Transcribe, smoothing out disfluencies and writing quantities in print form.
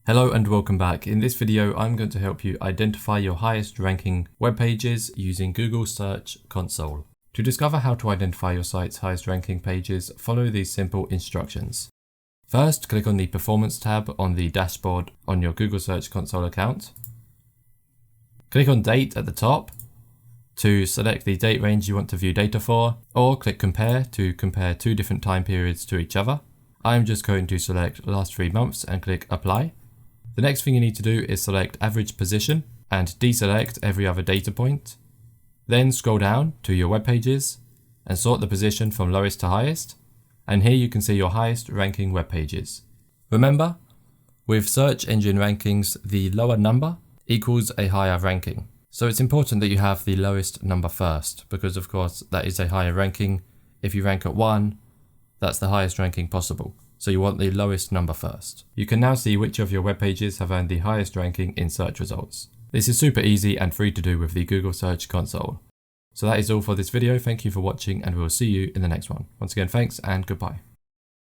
Hello and welcome back. In this video, I'm going to help you identify your highest ranking web pages using Google Search Console. To discover how to identify your site's highest ranking pages, follow these simple instructions. First, click on the Performance tab on the dashboard on your Google Search Console account. Click on Date at the top to select the date range you want to view data for, or click Compare to compare two different time periods to each other. I'm just going to select last 3 months and click Apply. The next thing you need to do is select average position and deselect every other data point. Then scroll down to your web pages and sort the position from lowest to highest. And here you can see your highest ranking web pages. Remember, with search engine rankings, the lower number equals a higher ranking. So it's important that you have the lowest number first, because of course that is a higher ranking. If you rank at 1, that's the highest ranking possible. So you want the lowest number first. You can now see which of your web pages have earned the highest ranking in search results. This is super easy and free to do with the Google Search Console. So that is all for this video. Thank you for watching and we'll see you in the next one. Once again, thanks and goodbye.